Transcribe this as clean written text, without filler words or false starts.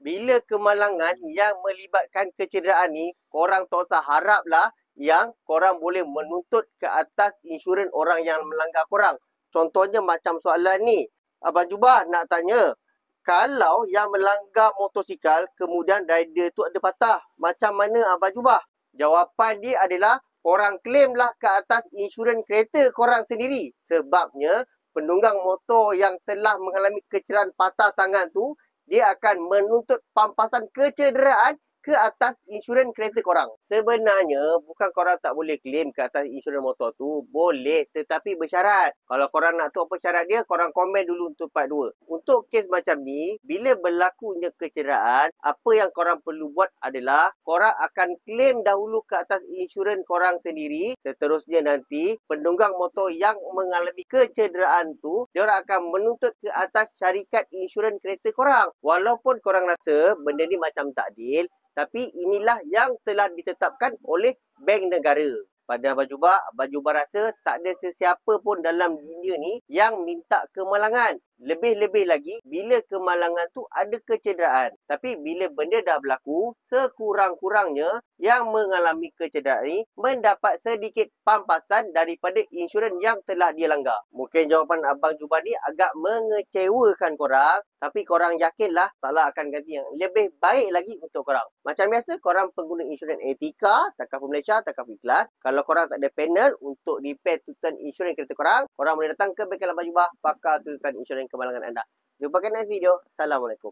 bila kemalangan yang melibatkan kecederaan ni, korang tak usah haraplah yang korang boleh menuntut ke atas insurans orang yang melanggar korang. Contohnya macam soalan ni, Abang Jubah nak tanya, kalau yang melanggar motosikal kemudian rider tu ada patah, macam mana Abang Jubah? Jawapan dia adalah korang claimlah ke atas insurans kereta korang sendiri. Sebabnya penunggang motor yang telah mengalami kecederaan patah tangan tu, dia akan menuntut pampasan kecederaan ke atas insurans kereta korang. Sebenarnya bukan korang tak boleh claim ke atas insurans motor tu, boleh, tetapi bersyarat. Kalau korang nak tahu apa syarat dia, korang komen dulu untuk part 2. Untuk kes macam ni, bila berlakunya kecederaan, apa yang korang perlu buat adalah korang akan claim dahulu ke atas insurans korang sendiri. Seterusnya nanti penunggang motor yang mengalami kecederaan tu, dia orang akan menuntut ke atas syarikat insurans kereta korang. Walaupun korang rasa benda ni macam tak adil, tapi inilah yang telah ditetapkan oleh Bank Negara. Pada Abang Jubah rasa tak ada sesiapa pun dalam dunia ni yang minta kemalangan. Lebih-lebih lagi bila kemalangan tu ada kecederaan. Tapi bila benda dah berlaku, sekurang-kurangnya yang mengalami kecederaan ni mendapat sedikit pampasan daripada insurans yang telah dia langgar. Mungkin jawapan Abang Jubah ni agak mengecewakan korang, tapi korang yakinlah Allah akan ganti yang lebih baik lagi untuk korang. Macam biasa, korang pengguna insurans Etika, Takaful Malaysia, Takaful Ikhlas. Kalau korang tak ada panel untuk repair tuntutan insurans kereta korang, korang boleh datang ke bengkel Abang Jubah, pakar tuntutan insurans kemalangan anda. Jumpa ke next video. Assalamualaikum.